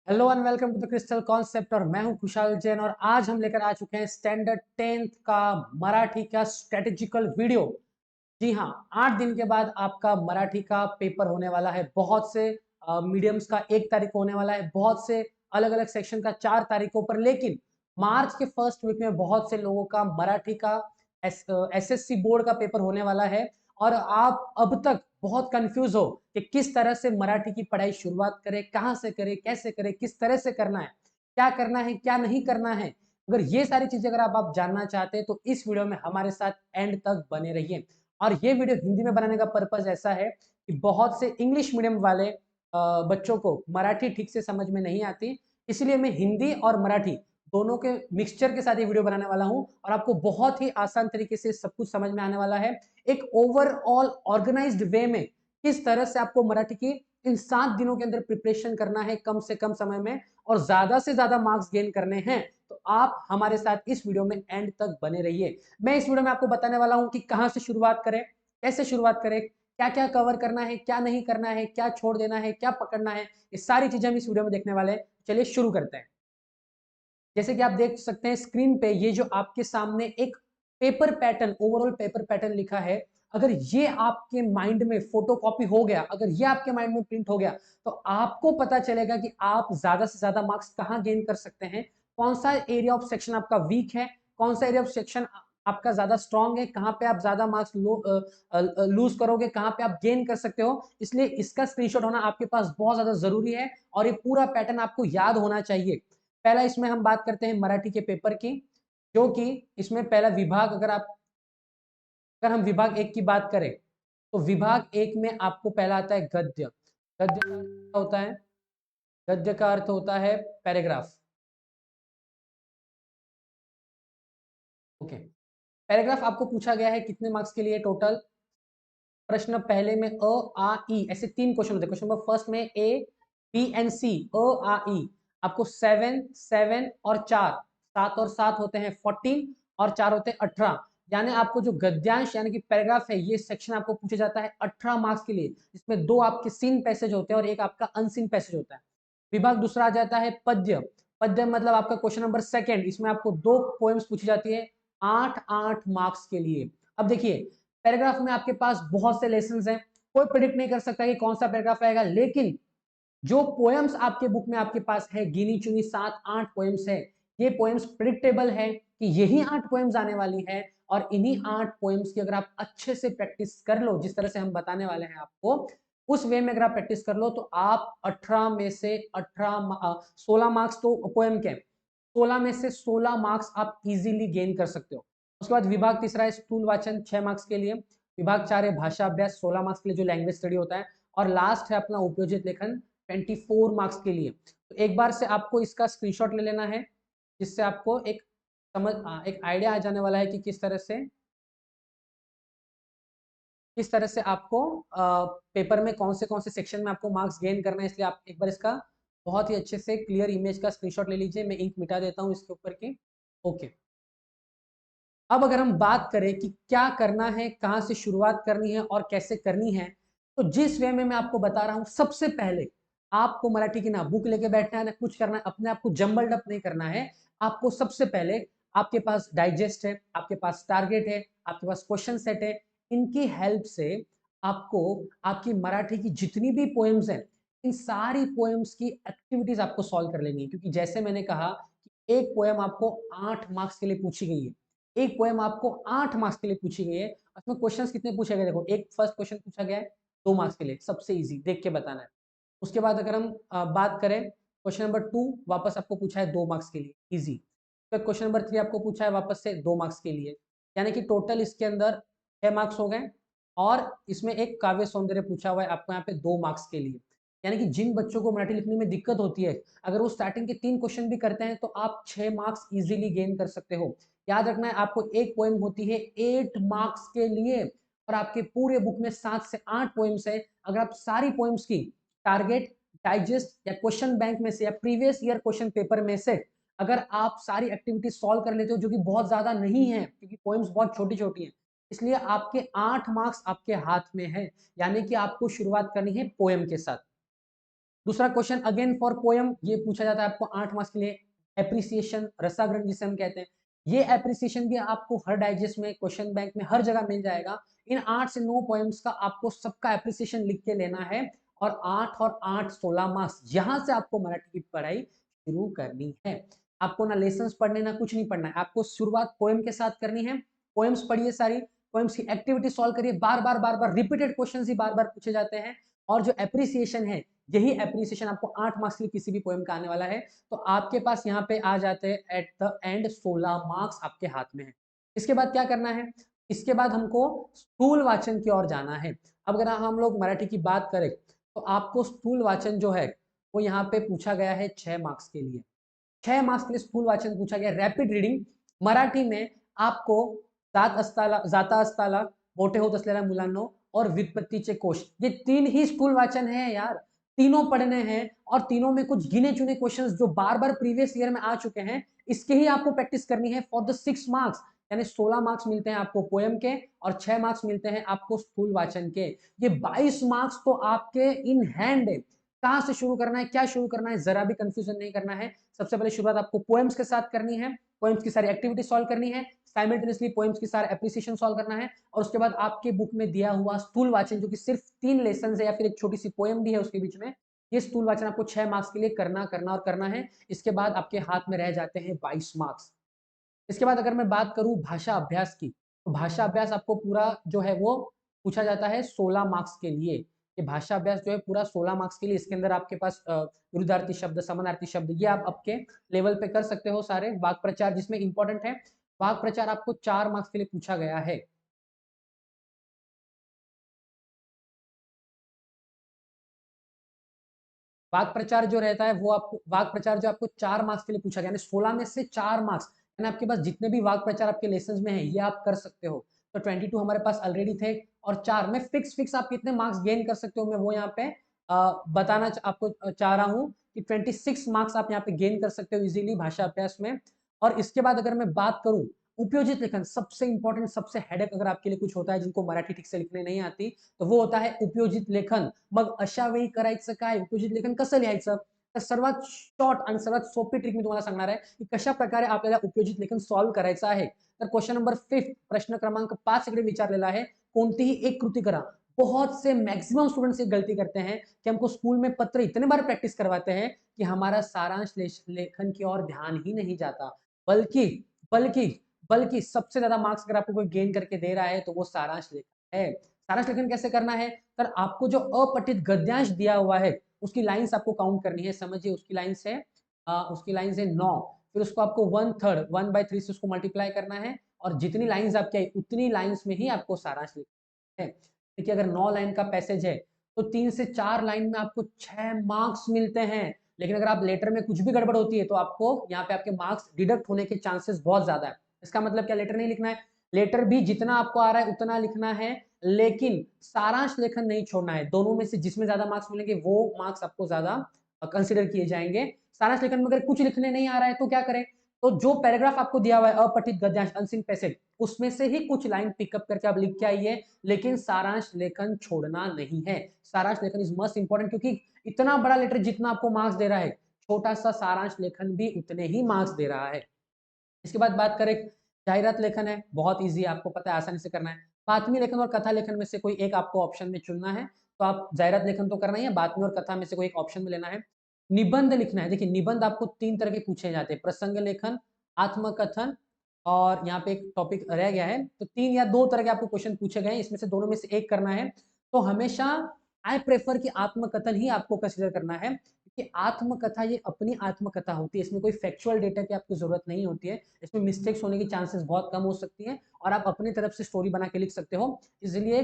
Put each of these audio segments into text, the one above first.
Hello and welcome to the Crystal Concept. और मैं हूं खुशहाल जैन और आज हम लेकर आ चुके हैं स्टैंडर्ड 10th का मराठी का स्ट्रेटेजिकल वीडियो। जी हाँ, 8 दिन के बाद आपका मराठी का पेपर होने वाला है। बहुत से मीडियम्स का 1 तारीख को होने वाला है, बहुत से अलग अलग सेक्शन का 4 तारीखों पर। लेकिन मार्च के फर्स्ट वीक में बहुत से लोगों का मराठी का एसएससी बोर्ड का पेपर होने वाला है। और आप अब तक बहुत कंफ्यूज हो कि किस तरह से मराठी की पढ़ाई शुरुआत करें, कहां से करें, कैसे करें, किस तरह से करना है, क्या करना है, क्या नहीं करना है। अगर ये सारी चीजें अगर आप जानना चाहते हैं तो इस वीडियो में हमारे साथ एंड तक बने रहिए। और ये वीडियो हिंदी में बनाने का पर्पज ऐसा है कि बहुत से इंग्लिश मीडियम वाले बच्चों को मराठी ठीक से समझ में नहीं आती, इसलिए मैं हिंदी और मराठी दोनों के मिक्सचर के साथ ये वीडियो बनाने वाला हूं और आपको बहुत ही आसान तरीके से सब कुछ समझ में आने वाला है। एक ओवरऑल ऑर्गेनाइज्ड वे में किस तरह से आपको मराठी की इन 7 दिनों के अंदर प्रिपरेशन करना है कम से कम समय में और ज्यादा से ज्यादा मार्क्स गेन करने हैं, तो आप हमारे साथ इस वीडियो में एंड तक बने रहिए। मैं इस वीडियो में आपको बताने वाला हूं कि कहां से शुरुआत करें, कैसे शुरुआत करें, क्या क्या कवर करना है, क्या नहीं करना है, क्या छोड़ देना है, क्या पकड़ना है, ये सारी चीजें हम इस वीडियो में देखने वाले हैं। चलिए शुरू करते हैं। जैसे कि आप देख सकते हैं स्क्रीन पे ये जो आपके सामने एक paper pattern, overall paper pattern लिखा है। अगर ये आपके माइंड में फोटोकॉपी हो गया, अगर ये आपके माइंड में प्रिंट हो गया, तो आपको पता चलेगा कि आप ज्यादा से ज्यादा मार्क्स कहां गेन कर सकते हैं, कौन सा एरिया ऑफ सेक्शन आपका वीक है, कौन सा एरिया ऑफ सेक्शन आपका ज्यादा स्ट्रांग है, कहां पे आप ज्यादा मार्क्स लूज करोगे, कहां पे आप गेन कर सकते हो। इसलिए इसका स्क्रीनशॉट होना आपके पास बहुत ज्यादा जरूरी है और ये पूरा पैटर्न आपको याद होना चाहिए। पहला इसमें हम बात करते हैं मराठी के पेपर की, जो कि इसमें पहला विभाग, अगर हम विभाग 1 की बात करें तो विभाग 1 में आपको पहला आता है गद्य। गद्य का अर्थ क्या होता है? गद्य का अर्थ होता है पैराग्राफ। ओके, पैराग्राफ आपको पूछा गया है कितने मार्क्स के लिए टोटल? प्रश्न पहले में अ आ ई ऐसे 3 क्वेश्चन होते हैं। क्वेश्चन नंबर फर्स्ट में ए बी एंड सी, अ आ ई, आपको 7 7 और 4, 7 और 7 होते हैं 14 और 4 होते हैं 18। यानी आपको जो गद्यांश यानी कि पैराग्राफ है, ये सेक्शन आपको पूछा जाता है 18 मार्क्स के लिए, जिसमें 2 आपके सीन पैसेज होते हैं और एक आपका अनसीन पैसेज होता है। विभाग दूसरा आ जाता है पद्य। पद्य मतलब आपका क्वेश्चन नंबर सेकंड, इसमें आपको 2 पोएम्स पूछी जाती है 8-8 मार्क्स के लिए। अब देखिए, पैराग्राफ में आपके पास बहुत से लेसन्स हैं, कोई प्रिडिक्ट नहीं कर सकता कि कौन सा पैराग्राफ आएगा, लेकिन जो पोएम्स आपके बुक में आपके पास है, गिनी चुनी 7-8 पोएम्स है, ये पोएम्स प्रिडिक्टेबल है कि यही 8 पोएम्स आने वाली है। और इन्हीं 8 पोएम्स की अगर आप अच्छे से प्रैक्टिस कर लो, जिस तरह से हम बताने वाले हैं आपको, उस वे में अगर आप प्रैक्टिस कर लो, तो आप 18 में से 16 मार्क्स तो पोएम के, 16 में से 16 मार्क्स आप इजीली गेन कर सकते हो। उसके बाद विभाग तीसरा है स्थूल वाचन, 6 मार्क्स के लिए। विभाग 4 है भाषा अभ्यास, 16 मार्क्स के लिए, जो लैंग्वेज स्टडी होता है। और लास्ट है अपना उपयोजित लेखन, 24 मार्क्स के लिए। तो एक बार से आपको इसका स्क्रीनशॉट ले लेना है, जिससे आपको एक एक आइडिया आ जाने वाला है कि किस तरह से आपको पेपर में कौन से सेक्शन में आपको मार्क्स गेन करना है। इसलिए आप एक बार इसका बहुत ही अच्छे से क्लियर इमेज का स्क्रीनशॉट ले लीजिए। मैं इंक मिटा देता हूँ इसके ऊपर की। ओके, अब अगर हम बात करें कि क्या करना है, कहां से शुरुआत करनी है और कैसे करनी है, तो जिस वे में मैं आपको बता रहा हूं, सबसे पहले आपको मराठी की ना बुक लेके बैठना है ना कुछ करना है, अपने आप को जंबल्ड अप नहीं करना है। आपको सबसे पहले, आपके पास डाइजेस्ट है, आपके पास टारगेट है, आपके पास क्वेश्चन सेट है, इनकी हेल्प से आपको आपकी मराठी की जितनी भी पोएम्स हैं, इन सारी पोएम्स की एक्टिविटीज आपको सॉल्व कर लेनी है। क्योंकि जैसे मैंने कहा कि एक पोएम आपको 8 मार्क्स के लिए पूछी गई है, एक पोएम आपको 8 मार्क्स के लिए पूछी गई है। उसमें क्वेश्चंस कितने पूछे गए? देखो, एक फर्स्ट क्वेश्चन पूछा गया है 2 मार्क्स के लिए, सबसे इजी, देख के बताना है। उसके बाद अगर हम बात करें, क्वेश्चन नंबर 2 वापस आपको पूछा है 2 मार्क्स के लिए, इजी। फिर क्वेश्चन नंबर 3 आपको पूछा है वापस से 2 मार्क्स के लिए, यानी कि टोटल इसके अंदर 6 मार्क्स हो गए। और इसमें एक काव्य सौंदर्य पूछा हुआ है आपको यहाँ पे 2 मार्क्स के लिए। यानी कि जिन बच्चों को मराठी लिखने में दिक्कत होती है, अगर वो स्टार्टिंग के 3 क्वेश्चन भी करते हैं तो आप 6 मार्क्स इजीली गेन कर सकते हो। याद रखना है, आपको एक पोएम होती है 8 मार्क्स के लिए और आपके पूरे बुक में 7 से 8 पोएम्स है। अगर आप सारी पोएम्स की टारगेट, डाइजेस्ट या क्वेश्चन बैंक में से या प्रीवियस ईयर क्वेश्चन पेपर में से अगर आप सारी एक्टिविटी सॉल्व कर लेते हो, जो कि बहुत ज्यादा नहीं है क्योंकि पोएम्स बहुत छोटी छोटी हैं, इसलिए आपके 8 मार्क्स आपके हाथ में है। यानी कि आपको शुरुआत करनी है पोएम के साथ। दूसरा क्वेश्चन अगेन फॉर पोयम, ये पूछा जाता है आपको 8 मार्क्स के लिए। एप्रिसिएशन, रसाग्रहण जिसे हम कहते हैं, ये एप्रिसिएशन भी आपको हर डाइजेस्ट में, क्वेश्चन बैंक में हर जगह मिल जाएगा। इन 8 से 9 पोएम्स का आपको सबका एप्रिसिएशन लिख के लेना है और 8 और 8 16 मार्क्स, यहां से आपको मराठी की पढ़ाई शुरू करनी है। आपको ना लेसन्स पढ़ने ना कुछ नहीं पढ़ना है, आपको शुरुआत पोएम के साथ करनी है। पोएम्स पढ़िए सारी, पोएम्स की एक्टिविटी सॉल्व करिए, बार बार रिपीटेड क्वेश्चन ही बार बार पूछे जाते हैं। और जो एप्रिसिएशन है, यही एप्रिसिएशन आपको 8 मार्क्स के किसी भी पोएम का आने वाला है। तो आपके पास यहाँ पे आ जाते हैं एट द एंड 16 मार्क्स आपके हाथ में है। इसके बाद क्या करना है, इसके बाद हमको स्थूल वाचन की ओर जाना है। अब अगर हम लोग मराठी की बात करें तो आपको स्थूल वाचन जो है वो यहाँ पे पूछा गया है 6 मार्क्स के लिए। 6 मार्क्स के लिए स्थूल वाचन पूछा गया। रैपिड रीडिंग मराठी में आपको जाता असताला, मोठे होत असलेल्या मुलांनो और व्युत्पत्तीचे कोश, ये 3 ही स्थूल वाचन है यार, तीनों पढ़ने हैं। और तीनों में कुछ गिने चुने क्वेश्चंस जो बार बार प्रीवियस ईयर में आ चुके हैं, इसके ही आपको प्रैक्टिस करनी है फॉर द 6 मार्क्स। यानी 16 मार्क्स मिलते हैं आपको पोएम के और 6 मार्क्स मिलते हैं आपको स्थूल वाचन के। ये 22 मार्क्स तो आपके इन हैंड है। कहां से शुरू करना है, क्या शुरू करना है, जरा भी कंफ्यूजन नहीं करना है। सबसे पहले शुरुआत आपको पोएम्स के साथ करनी है, पोएम्स की सारी एक्टिविटी सॉल्व करनी है, साइमल्टेनियसली पोएम्स की सारा एप्रिसिएशन सॉल्व करना है। और उसके बाद आपके बुक में दिया हुआ स्थूल वाचन, जो कि सिर्फ 3 लेसन है या फिर एक छोटी सी पोएम भी है उसके बीच में, ये स्थूल वाचन आपको 6 मार्क्स के लिए करना करना और करना है। इसके बाद आपके हाथ में रह जाते हैं 22 मार्क्स। इसके बाद अगर मैं बात करूं भाषा अभ्यास की, तो भाषा अभ्यास आपको पूरा जो है वो पूछा जाता है 16 मार्क्स के लिए। ये भाषा अभ्यास जो है पूरा 16 मार्क्स के लिए। इसके अंदर आपके पास विरुद्धार्थी शब्द, समानार्थी शब्द, ये आप आपके लेवल पे कर सकते हो सारे। वाक् प्रचार जिसमें इंपॉर्टेंट है, वाक् प्रचार आपको 4 मार्क्स के लिए पूछा गया है। वाक् प्रचार जो रहता है वो आपको, वाक् प्रचार जो आपको 4 मार्क्स के लिए पूछा गया, यानी 16 में से 4 मार्क्स, यानी आपके पास जितने भी वाक् प्रचार आपके लेसन में है ये आप कर सकते हो। तो 22 हमारे पास ऑलरेडी थे और 4 में फिक्स आप कितने मार्क्स गेन कर सकते हो मैं वो यहाँ पे बताना आपको चाह रहा हूँ कि 26 मार्क्स आप यहाँ पे गेन कर सकते हो इजीली भाषा अभ्यास में। और इसके बाद अगर मैं बात करूं उपयोजित लेखन, सबसे इंपॉर्टेंट, सबसे हेडेक अगर आपके लिए कुछ होता है जिनको मराठी ठीक से लिखने नहीं आती, तो वो होता है उपयोजित लेखन। मग अशा वेळी करायचं काय, उपयोजित लेखन कसं लिहायचं? तर सर्वात शॉर्ट आणि सर्वात सोपी ट्रिक मी तुम्हाला सांगणार आहे की कशा प्रकारे आपल्याला उपयोजित लेखन सॉल्व करायचं आहे। तर क्वेश्चन नंबर 5 प्रश्न क्रमांक 5 इकडे विचारलेला आहे, कोणतीही एक कृती करा। बहुत से मैक्सिमम स्टूडेंट्स ये गलती करते हैं कि हमको स्कूल में पत्र इतने बार प्रैक्टिस करवाते हैं कि हमारा सारांश लेखन की ओर ध्यान ही नहीं जाता। बल्कि बल्कि बल्कि सबसे ज्यादा मार्क्स अगर आपको कोई गेन करके दे रहा है तो वो सारांश लेखन है। सारांश लेखन कैसे करना है, तर आपको जो अपठित गद्यांश दिया हुआ है उसकी लाइंस आपको काउंट करनी है। समझिए उसकी लाइंस है उसकी लाइंस है 9, फिर उसको आपको 1/3 1/3 से उसको मल्टीप्लाई करना है और जितनी लाइंस आपकी आई उतनी लाइंस में ही आपको सारांश लिखना है। देखिए अगर 9 लाइन का पैसेज है तो 3 से 4 लाइन में आपको 6 मार्क्स मिलते हैं। लेकिन अगर आप लेटर में कुछ भी गड़बड़ होती है तो आपको यहाँ पे आपके मार्क्स डिडक्ट होने के चांसेस बहुत ज्यादा है। इसका मतलब क्या, लेटर नहीं लिखना है, लेटर भी जितना आपको आ रहा है उतना लिखना है, लेकिन सारांश लेखन नहीं छोड़ना है। दोनों में से जिसमें ज्यादा मार्क्स मिलेंगे वो मार्क्स आपको ज्यादा कंसिडर किए जाएंगे। सारांश लेखन में अगर कुछ लिखने नहीं आ रहा है तो क्या करें, तो जो पैराग्राफ आपको दिया हुआ है अपठित गद्यांश अनसीन पैसेज, उसमें से ही कुछ लाइन पिकअप करके आप लिख के आइए, लेकिन सारांश लेखन छोड़ना नहीं है। सारांश लेखन इज मस्ट इंपॉर्टेंट, क्योंकि इतना बड़ा लेटर जितना आपको मार्क्स दे रहा है, छोटा सा सारांश लेखन भी उतने ही मार्क्स दे रहा है। इसके बाद बात करें, जाहिरात लेखन है, बहुत इजी है, आपको पता है आसानी से करना है। बातमी लेखन और कथा लेखन में से कोई एक आपको ऑप्शन में चुनना है। तो आप जाहिरात लेखन तो करना ही है, बातमी और कथा में से कोई एक ऑप्शन में लेना है। निबंध लिखना है। देखिए निबंध आपको 3 तरह के पूछे जाते हैं, प्रसंग लेखन, आत्मकथन, और यहाँ पे एक टॉपिक रह गया है। तो 3 या 2 तरह के आपको क्वेश्चन पूछे गए हैं, इसमें से दोनों में से एक करना है। तो हमेशा आई प्रेफर कि आत्मकथन ही आपको कंसिडर करना है, क्योंकि आत्मकथा ये अपनी आत्मकथा होती है, इसमें कोई फैक्चुअल डेटा की आपको जरूरत नहीं होती है, इसमें मिस्टेक्स होने की चांसेस बहुत कम हो सकती हैं और आप अपनी तरफ से स्टोरी बना के लिख सकते हो। इसलिए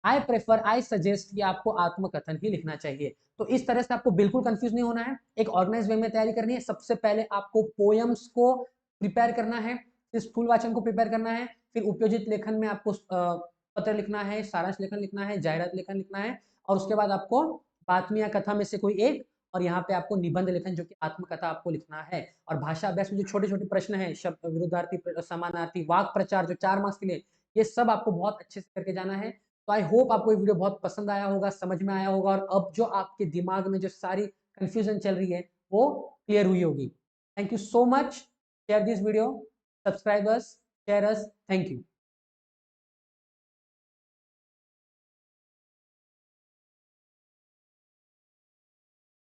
आई प्रेफर, आई सजेस्ट कि आपको आत्मकथन ही लिखना चाहिए। तो इस तरह से आपको बिल्कुल कंफ्यूज नहीं होना है, एक ऑर्गेनाइज वे में तैयारी करनी है। सबसे पहले आपको पोयम्स को प्रिपेयर करना है, फिर स्थूल वाचन को प्रिपेयर करना है, फिर उपयोजित लेखन में आपको पत्र लिखना है, सारांश लेखन लिखना है, जाहिरात लेखन लिखना है, और उसके बाद आपको बात्मी या कथा में से कोई एक, और यहाँ पे आपको निबंध लेखन जो कि आत्मकथा आपको लिखना है। और भाषा अभ्यास में जो छोटे छोटे प्रश्न है, शब्द विरुद्धार्थी, समानार्थी, वाक् प्रचार, जो 4 मार्क्स के लिए, ये सब आपको बहुत अच्छे से करके जाना है। तो आई होप आपको ये वीडियो बहुत पसंद आया होगा, समझ में आया होगा, और अब जो आपके दिमाग में जो सारी कंफ्यूजन चल रही है वो क्लियर हुई होगी। Thank you so much. Share this video, subscribe us, share us, thank you.